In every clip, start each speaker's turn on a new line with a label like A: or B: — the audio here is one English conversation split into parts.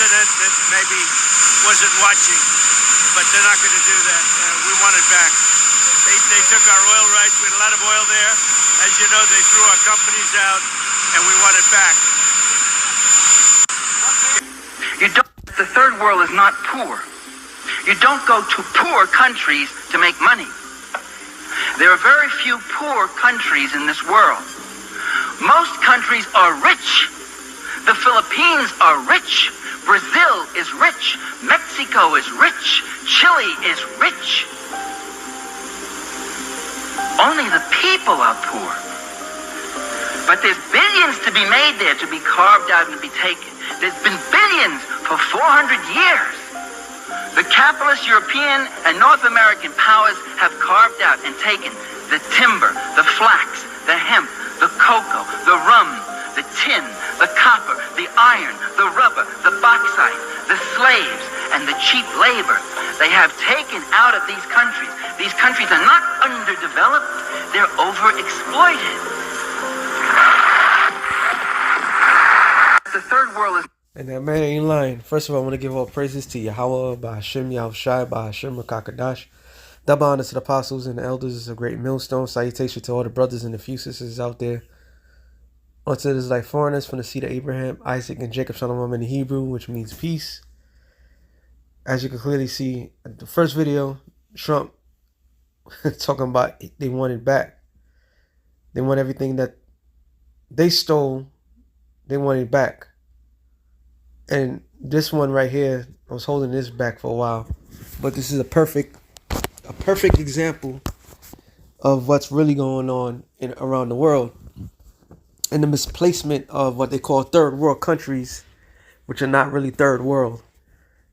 A: president that maybe wasn't watching, but they're not going to do that. We want it back. They took our oil rights. We had a lot of oil there. As you know, they threw our companies out, and we want it back.
B: The third world is not poor. You don't go to poor countries to make money. There are very few poor countries in this world. Most countries are rich. The Philippines are rich. Brazil is rich. Mexico is rich. Chile is rich. Only the people are poor. But there's billions to be made there, to be carved out and to be taken. There's been billions for 400 years. The capitalist European and North American powers have carved out and taken the timber, the flax, the hemp, the cocoa, the rum, the tin, the copper, the iron, the rubber, the bauxite, the slaves, and the cheap labor. They have taken out of these countries. These countries are not underdeveloped, they're overexploited. The third world is...
C: And that man ain't lying. First of all, I want to give all praises to Yahweh, by Hashem Yahushai, by Hashem Rakakadash. Double honor to the apostles and the elders. It's a great millstone. Salutation to all the brothers and the few sisters out there. Unto this like foreigners from the seed of Abraham, Isaac, and Jacob, Shalom in the Hebrew, which means peace. As you can clearly see, the first video, Trump talking about they want it back. They want everything that they stole. They want it back. And this one right here, I was holding this back for a while, but this is a perfect example of what's really going on around the world, and the misplacement of what they call third world countries, which are not really third world,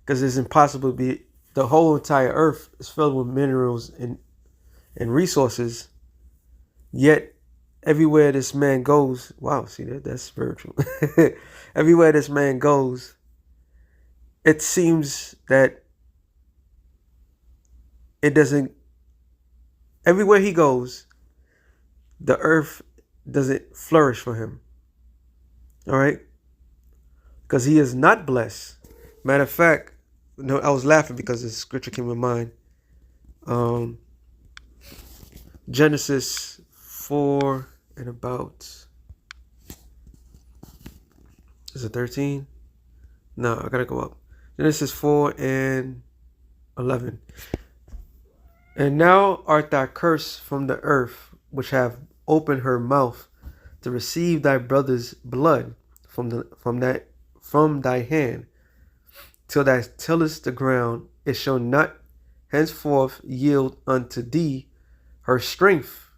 C: because it's impossible to be. The whole entire earth is filled with minerals and resources, yet everywhere this man goes, wow, see that's spiritual. Everywhere this man goes, it seems that it doesn't, everywhere he goes, the earth doesn't flourish for him. All right? Because he is not blessed. Matter of fact, no, I was laughing because the scripture came to mind. Genesis 4 and about, is it 13? No, I gotta go up. Genesis 4 and 11. And now art thou cursed from the earth, which have opened her mouth to receive thy brother's blood from thy hand, till thou tillest the ground. It shall not henceforth yield unto thee her strength.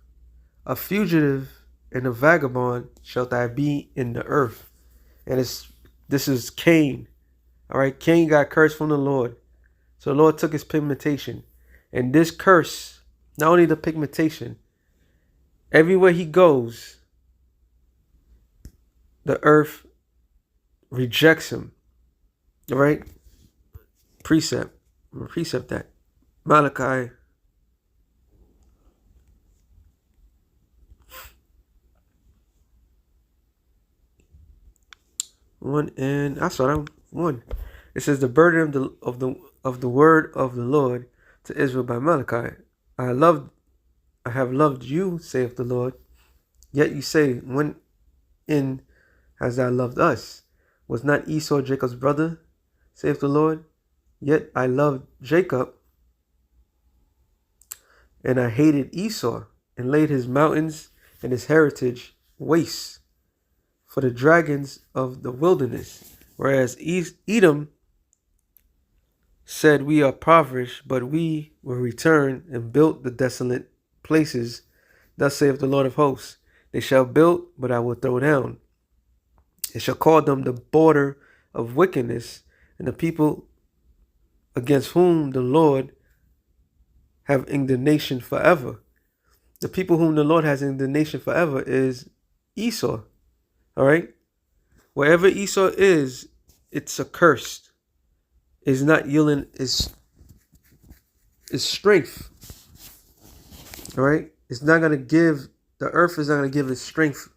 C: A fugitive and a vagabond shalt thou be in the earth. And this is Cain. All right, Cain got cursed from the Lord. So the Lord took his pigmentation. And this curse, not only the pigmentation, everywhere he goes, the earth rejects him. All right? Precept that. Malachi. One. It says the burden of the word of the Lord to Israel by Malachi. I have loved you, saith the Lord. Yet you say, when in hast thou loved us? Was not Esau Jacob's brother, saith the Lord? Yet I loved Jacob, and I hated Esau, and laid his mountains and his heritage waste for the dragons of the wilderness. Whereas Edom said, we are impoverished, but we will return and build the desolate places. Thus saith the Lord of hosts, they shall build, but I will throw down. It shall call them the border of wickedness, and the people against whom the Lord have indignation forever. The people whom the Lord has indignation forever is Esau. All right? Wherever Esau is, it's accursed. Is not yielding is strength. All right? It's not going to give, the earth is not going to give its strength,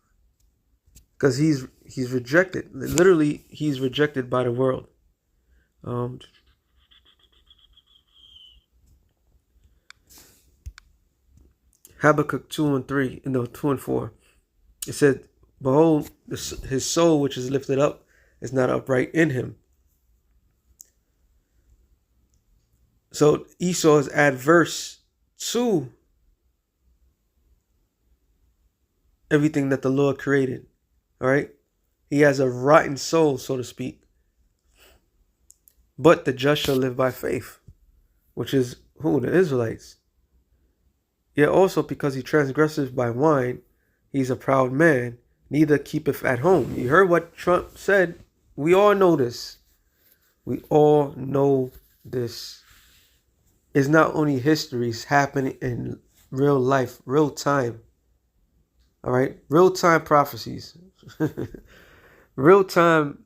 C: because he's rejected. Literally, he's rejected by the world. Um, Habakkuk 2 and 3, no, 2 and 4. It said, behold, his soul which is lifted up is not upright in him. So Esau is adverse to everything that the Lord created. All right. He has a rotten soul, so to speak. But the just shall live by faith, which is who? The Israelites. Yet also because he transgresseth by wine, he's a proud man, neither keepeth at home. You heard what Trump said. We all know this. We all know this. It's not only history, it's happening in real life, real time. All right? Real time prophecies. Real time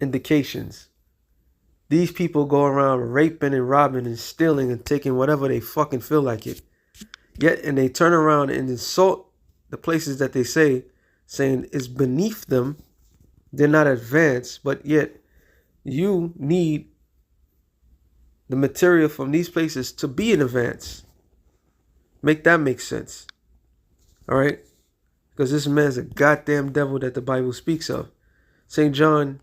C: indications. These people go around raping and robbing and stealing and taking whatever they fucking feel like it. Yet, and they turn around and insult the places that they say, saying it's beneath them. They're not advanced, but yet you need the material from these places to be in advance. Make that make sense. All right? Because this man's a goddamn devil that the Bible speaks of. St. John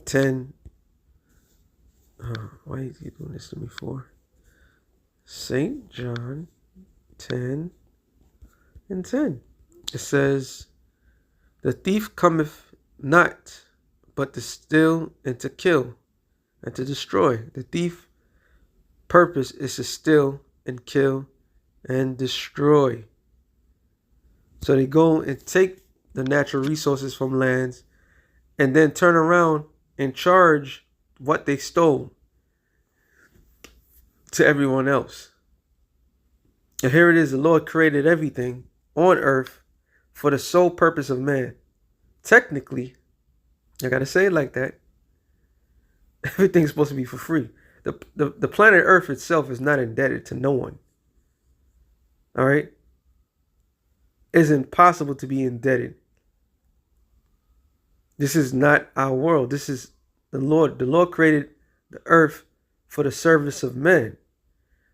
C: 10. Why is he doing this to me for? St. John 10 and 10. It says, the thief cometh not, but to steal and to kill and to destroy. The thief purpose is to steal and kill and destroy. So they go and take the natural resources from lands and then turn around and charge what they stole to everyone else. And here it is, the Lord created everything on earth for the sole purpose of man. Technically, I gotta say it like that, everything's supposed to be for free. The planet Earth itself is not indebted to no one. All right? It's impossible to be indebted. This is not our world. This is the Lord. The Lord created the earth for the service of men,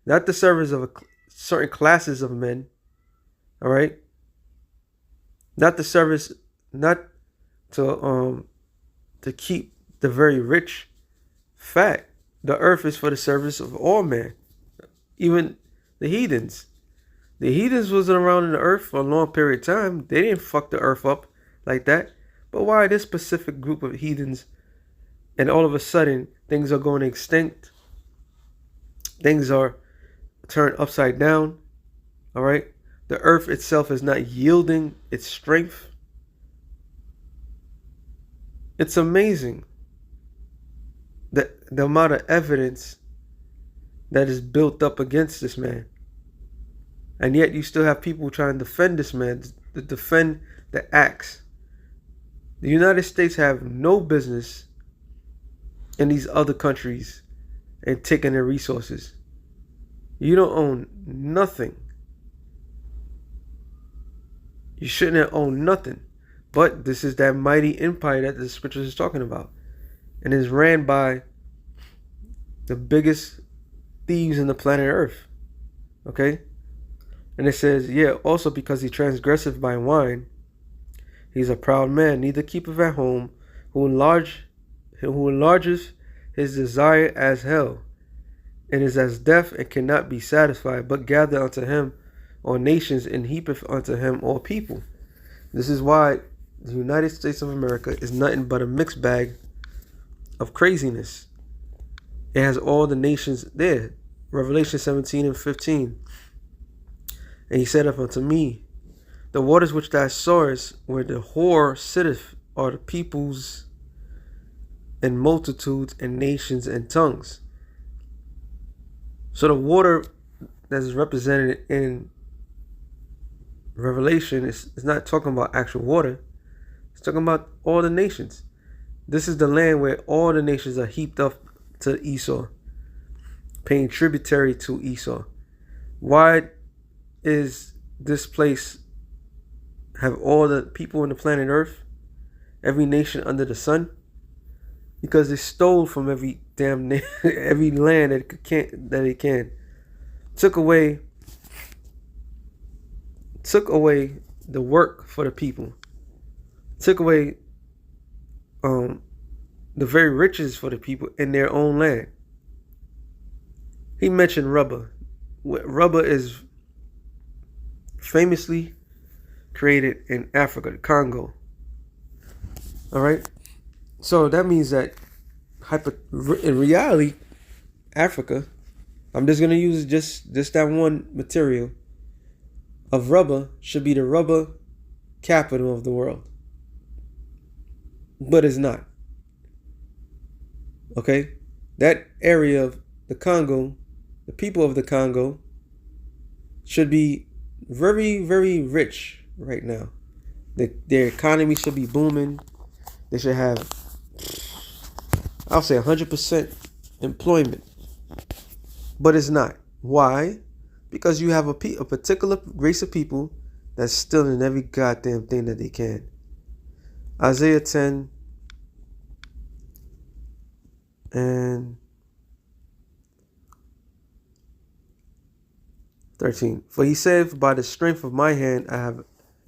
C: not the service of certain classes of men. All right? Not the service, not to keep the very rich fat. The earth is for the service of all men, even the heathens. The heathens wasn't around in the earth for a long period of time. They didn't fuck the earth up like that. But why this specific group of heathens, and all of a sudden things are going extinct? Things are turned upside down. All right? The earth itself is not yielding its strength. It's amazing the amount of evidence that is built up against this man. And yet you still have people trying to defend this man, to defend the acts. The United States have no business in these other countries and taking their resources. You don't own nothing. You shouldn't have owned nothing. But this is that mighty empire that the scriptures is talking about. And is ran by the biggest thieves in the planet Earth. Okay? And it says, yeah, also because he transgresseth by wine, he's a proud man, neither keepeth at home, who enlargeth his desire as hell, and is as deaf and cannot be satisfied, but gather unto him all nations, and heapeth unto him all people. This is why the United States of America is nothing but a mixed bag of craziness. It has all the nations there. Revelation 17 and 15. And he said unto me, the waters which thou sawest, where the whore sitteth, are the peoples and multitudes and nations and tongues. So the water that is represented in Revelation is not talking about actual water. It's talking about all the nations. This is the land where all the nations are heaped up to Esau, paying tributary to Esau. Why is this place have all the people on the planet Earth, every nation under the sun? because they stole from every damn every land that it can. Took away the work for the people. Took away the very riches for the people in their own land. He mentioned rubber. Rubber is famously created in Africa, the Congo. All right. So that means that in reality, Africa, I'm just gonna use just that one material of rubber, should be the rubber capital of the world. But it's not. Okay? That area of the Congo, the people of the Congo, should be very, very rich right now. Their economy should be booming. They should have, I'll say 100% employment. But it's not. Why? Because you have a particular race of people that's stealing every goddamn thing that they can. Isaiah 10 and 13. For he said, by the strength of my hand have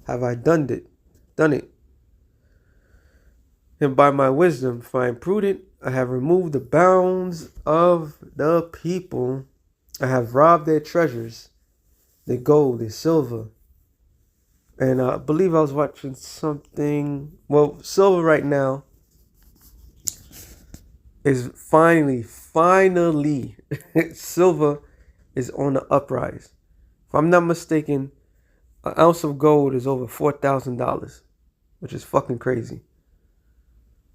C: I done it. And by my wisdom, for I am prudent, I have removed the bounds of the people. I have robbed their treasures, their gold, their silver. And I believe I was watching something. Well, silver right now is finally, silver is on the uprise. If I'm not mistaken, an ounce of gold is over $4,000, which is fucking crazy.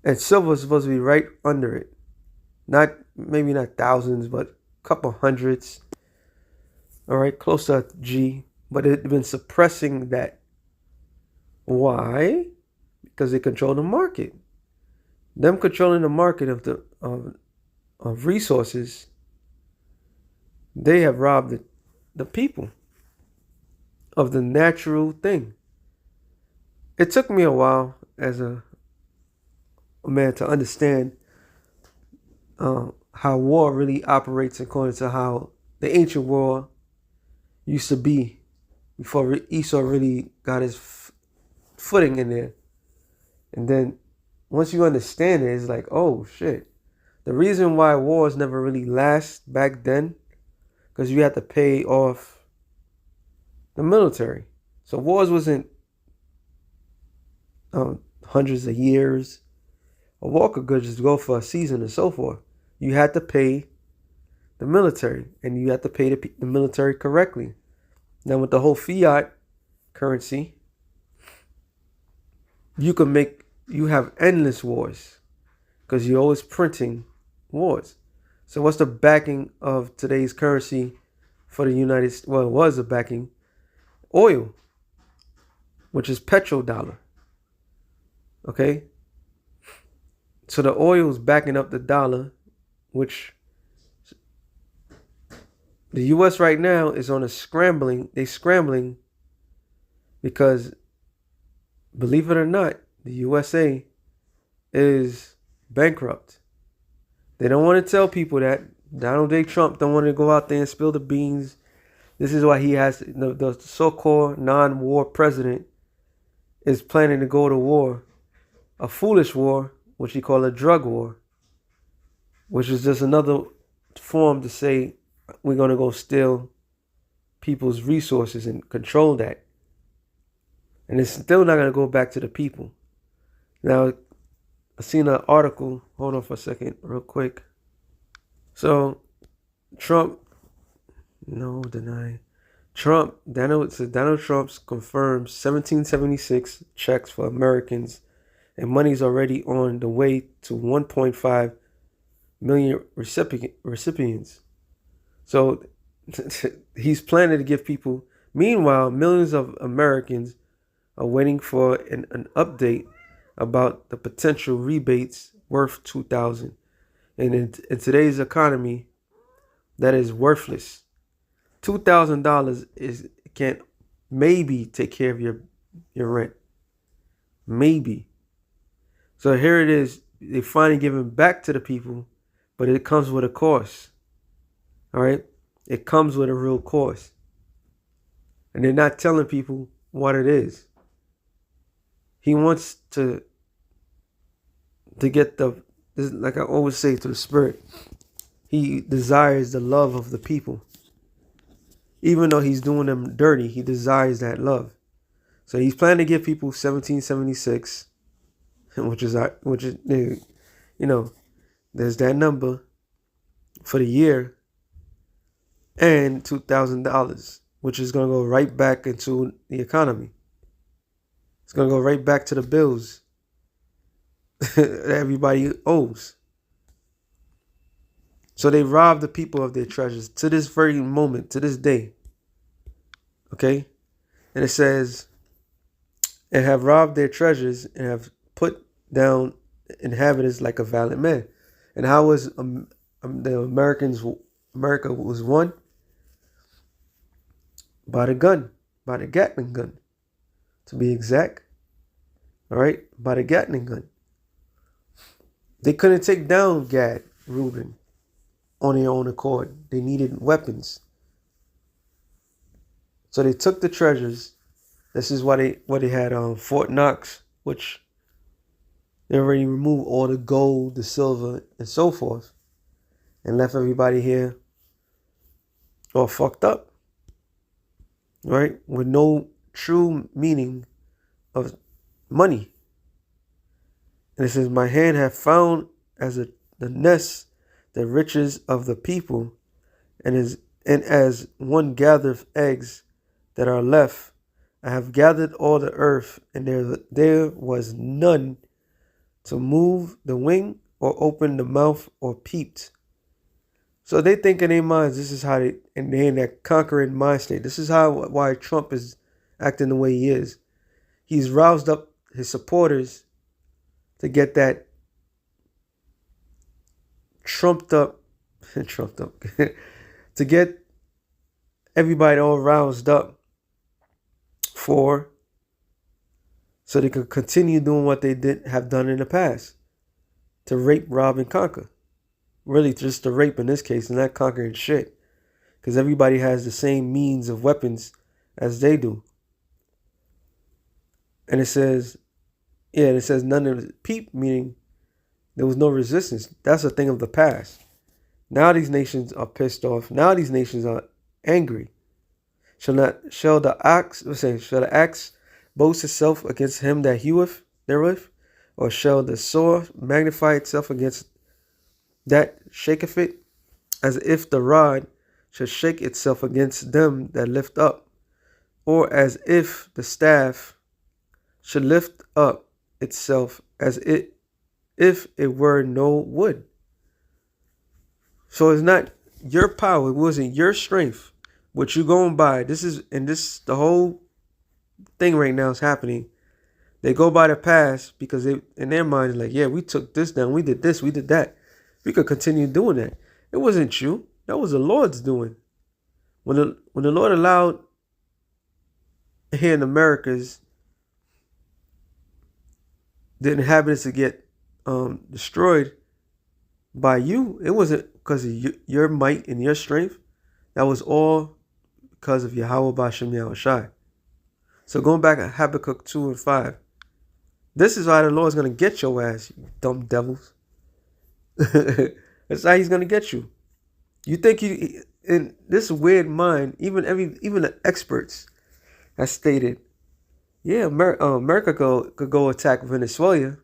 C: And silver is supposed to be right under it. Maybe not thousands, but a couple hundreds. All right, close to a G. But it's been suppressing that. Why? Because they control the market. Them controlling the market of resources, they have robbed the people of the natural thing. It took me a while as a man to understand how war really operates according to how the ancient world used to be before Esau really got his footing in there. And then once you understand it, it's like, oh shit. The reason why wars never really last back then, because you had to pay off the military. So wars wasn't hundreds of years. A war could just go for a season and so forth. You had to pay the military, and you had to pay the military correctly. Now with the whole fiat currency, you have endless wars because you're always printing wars. So what's the backing of today's currency for the United States? Well, it was a backing. Oil, which is petrodollar. Okay? So the oil is backing up the dollar, which the U.S. right now is on a scrambling. They're scrambling because, believe it or not, the USA is bankrupt. They don't want to tell people that. Donald J. Trump don't want to go out there and spill the beans. This is why he has the so-called non-war president is planning to go to war, a foolish war, which he call a drug war, which is just another form to say we're going to go steal people's resources and control that. And it's still not going to go back to the people. Now, I seen an article. Hold on for a second, real quick. So, Donald Trump confirms 1776 checks for Americans, and money's already on the way to 1.5 million recipients. So, he's planning to give people. Meanwhile, millions of Americans are waiting for an update about the potential rebates worth $2,000. And in today's economy, that is worthless. $2,000 can't maybe take care of your rent. Maybe. So here it is, they finally giving back to the people, but it comes with a cost. All right, it comes with a real cost, and they're not telling people what it is. He wants to get the, like I always say, to the spirit. He desires the love of the people. Even though he's doing them dirty, he desires that love. So he's planning to give people 1776, which is, you know, there's that number for the year, and $2,000, which is going to go right back into the economy. It's going to go right back to the bills that everybody owes. So they robbed the people of their treasures to this very moment, to this day. Okay? And it says, and have robbed their treasures and have put down inhabitants like a valiant man. And how was the America was won? By the gun, by the Gatling gun, to be exact. All right? By the Gatling gun. They couldn't take down Gad, Reuben, on their own accord. They needed weapons. So they took the treasures. This is why they had Fort Knox, which they already removed all the gold, the silver, and so forth, and left everybody here all fucked up, right? With no true meaning of money. And it says, my hand hath found the nest, the riches of the people, and as one gathereth eggs that are left, I have gathered all the earth, and there was none to move the wing or open the mouth or peeped. So they think in their minds, this is how they're in that conquering mind state. This is why Trump is acting the way he is. He's roused up his supporters to get that trumped up, to get everybody all roused up so they could continue doing what they have done in the past, to rape, rob, and conquer. Really, just to rape in this case, and not conquering shit, because everybody has the same means of weapons as they do. And it says, none of the peep, meaning there was no resistance. That's a thing of the past. Now these nations are pissed off. Now these nations are angry. Shall the axe boast itself against him that heweth therewith? Or shall the sword magnify itself against that shaketh it? As if the rod should shake itself against them that lift up, or as if the staff should lift up itself if it were no wood. So it's not your power, it wasn't your strength, what you going by. The whole thing right now is happening. They go by the past because in their mind, like, yeah, we took this down, we did this, we did that. We could continue doing that. It wasn't you. That was the Lord's doing. When the Lord allowed here in Americas the inhabitants to get destroyed by you, it wasn't because of your might and your strength. That was all because of Yahweh Bashem Yahushai. So going back at Habakkuk 2 and 5, this is why the Lord's going to get your ass, you dumb devils. That's how he's going to get you. You think in this weird mind, even the experts have stated, yeah, America could go attack Venezuela.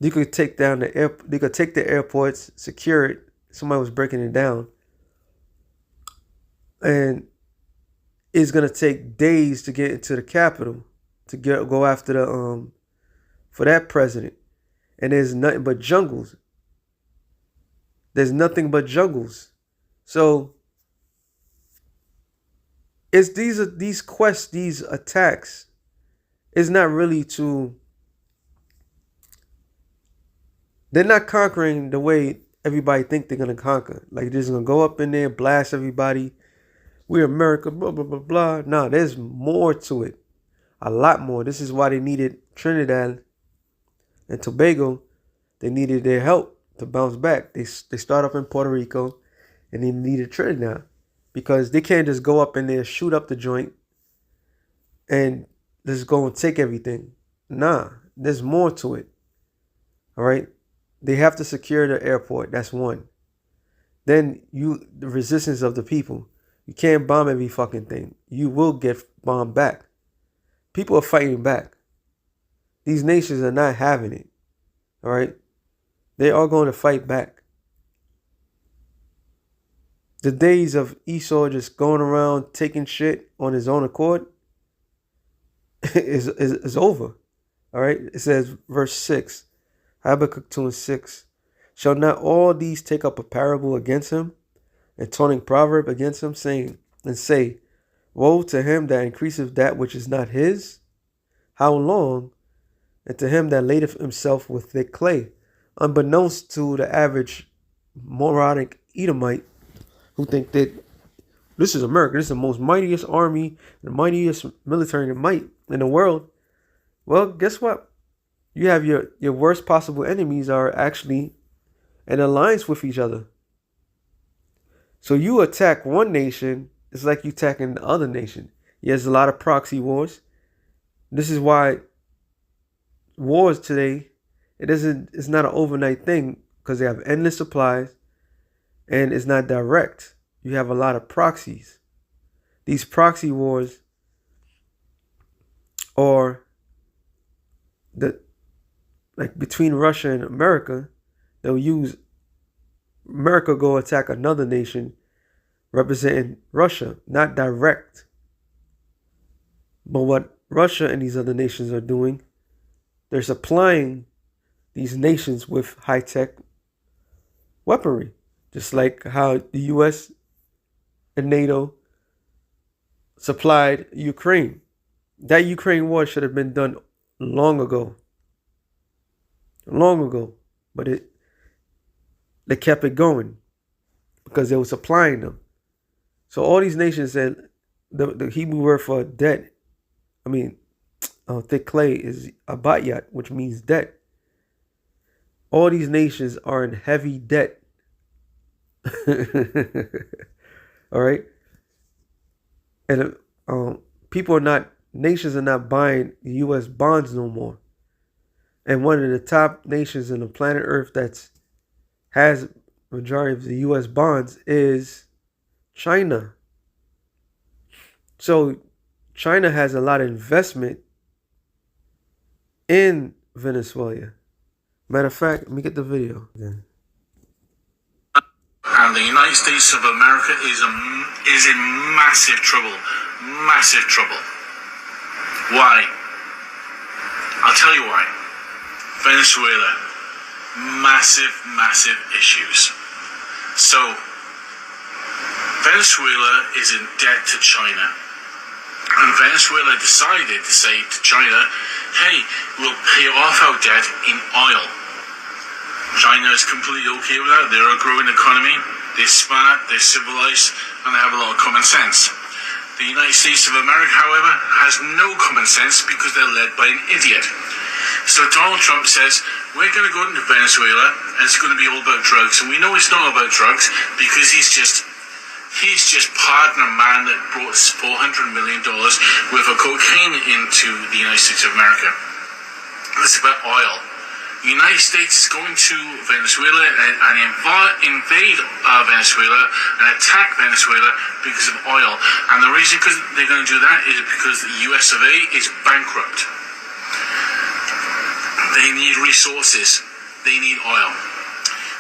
C: You could take down they could take the airports, secure it. Somebody was breaking it down. And it's gonna take days to get into the capital to go after for that president. And there's nothing but jungles. There's nothing but jungles. So it's these quests, these attacks, is not really they're not conquering the way everybody think they're gonna conquer. Like they're just gonna go up in there, blast everybody. We're America, blah, blah, blah, blah. No, there's more to it. A lot more. This is why they needed Trinidad and Tobago They needed their help to bounce back. They start up in Puerto Rico, and they needed Trinidad because they can't just go up in there, shoot up the joint, and just go and take everything. Nah, there's more to it. All right, they have to secure the airport. That's one. Then the resistance of the people. You can't bomb every fucking thing. You will get bombed back. People are fighting back. These nations are not having it. All right, they are going to fight back. The days of Esau just going around taking shit on his own accord is over. All right, it says verse 6, Habakkuk 2:6. Shall not all these take up a parable against him, and taunting proverb against him, saying, and say, woe to him that increaseth that which is not his? How long? And to him that ladeth himself with thick clay. Unbeknownst to the average moronic Edomite, who think that this is America, this is the most mightiest army, the mightiest military might in the world. Well, guess what? You have your worst possible enemies are actually in alliance with each other. So you attack one nation, it's like you attacking the other nation. There's a lot of proxy wars. This is why wars today, it's not an overnight thing, because they have endless supplies and it's not direct. You have a lot of proxies. These proxy wars are like between Russia and America. They'll use America go attack another nation representing Russia, not direct. But what Russia and these other nations are doing, they're supplying these nations with high-tech weaponry, just like how the U.S. and NATO supplied Ukraine. That Ukraine war should have been done long ago. But they kept it going because they were supplying them. So all these nations said, the Hebrew word for debt, thick clay, is abayat, which means debt. All these nations are in heavy debt. All right. And nations are not buying U.S. bonds no more. And one of the top nations on the planet Earth that has majority of the U.S. bonds is China. So China has a lot of investment in Venezuela. Matter of fact, let me get the video again.
D: And the United States of America is in massive trouble. Massive trouble. Why? I'll tell you why. Venezuela. Massive issues. So, Venezuela is in debt to China. And Venezuela decided to say to China, hey, we'll pay off our debt in oil. China is completely okay with that. They're a growing economy. They're smart, they're civilized, and they have a lot of common sense. The United States of America, however, has no common sense because they're led by an idiot. So Donald Trump says, we're going to go into Venezuela, and it's going to be all about drugs. And we know it's not about drugs because he's just pardoned a man that brought $400 million worth of cocaine into the United States of America. It's about oil. The United States is going to Venezuela and invade Venezuela and attack Venezuela because of oil. And the reason they're going to do that is because the US of A is bankrupt. They need resources. They need oil.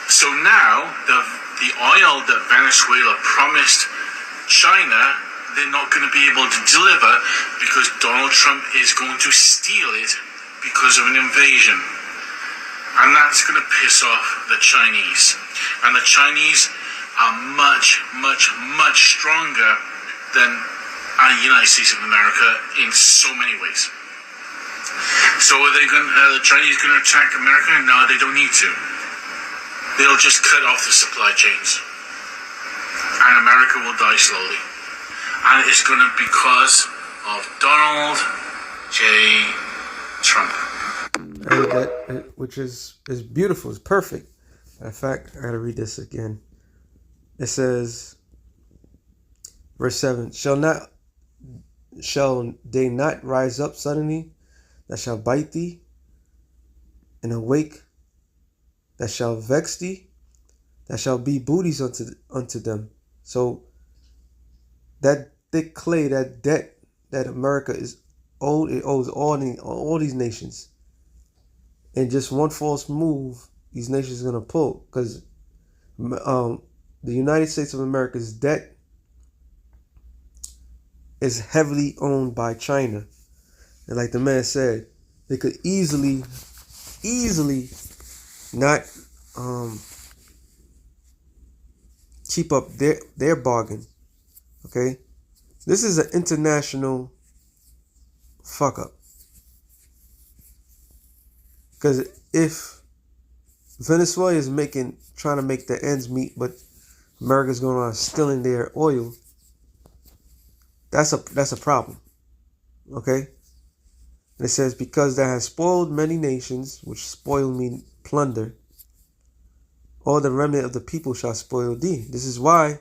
D: So now the oil that Venezuela promised China, they're not going to be able to deliver because Donald Trump is going to steal it because of an invasion. And that's going to piss off the Chinese. And the Chinese are much stronger than the United States of America in so many ways. So are the Chinese going to attack America? No, they don't need to. They'll just cut off the supply chains. And America will die slowly. And it's going to be because of Donald J. Trump.
C: Okay, which is beautiful, it's perfect. In fact, I gotta read this again. It says, verse 7, shall they not rise up suddenly that shall bite thee, and awake that shall vex thee, that shall be booties unto them. So that thick clay, that debt that America is owed, it owes all these nations. And just one false move, these nations are gonna pull, because the United States of America's debt is heavily owned by China. And like the man said, they could easily not keep up their bargain. Okay? This is an international fuck up. Because if Venezuela is trying to make the ends meet, but America's going around stealing their oil, that's a problem. Okay? And it says, because thou hast spoiled many nations, which spoil mean plunder, all the remnant of the people shall spoil thee. This is why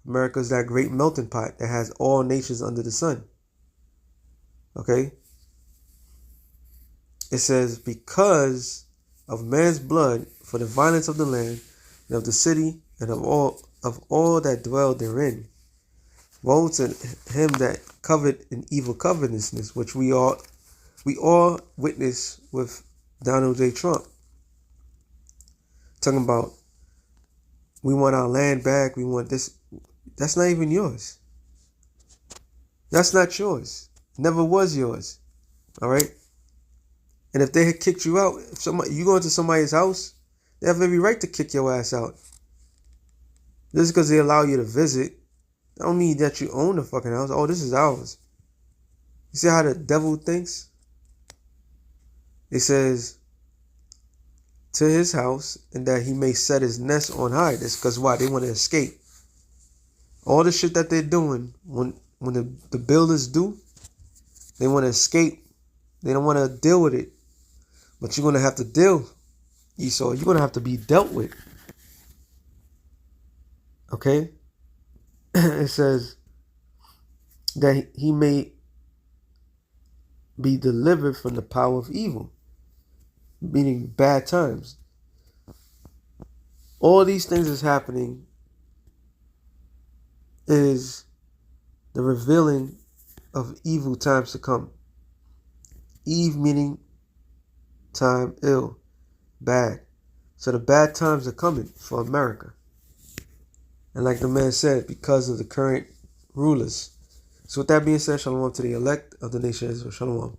C: America is that great melting pot that has all nations under the sun. Okay? It says, because of man's blood, for the violence of the land, and of the city, and of all that dwell therein. Woe to him that covet an evil covetousness, which we all witness with Donald J. Trump. Talking about, we want our land back, we want this. That's not even yours. That's not yours. Never was yours. All right? And if they had kicked you out, if you go into somebody's house, they have every right to kick your ass out. Just because they allow you to visit, I don't mean that you own the fucking house. Oh, this is ours. You see how the devil thinks? It says, to his house, and that he may set his nest on high. That's because why? They want to escape. All the shit that they're doing, when the builders do, they want to escape. They don't want to deal with it. But you're going to have to deal, Esau. You're going to have to be dealt with. Okay? It says that he may be delivered from the power of evil, meaning bad times. All these things is happening is the revealing of evil times to come. Eve meaning time, ill, bad. So the bad times are coming for America. And like the man said, because of the current rulers. So with that being said, shalom to the elect of the nation of Israel. Shalom.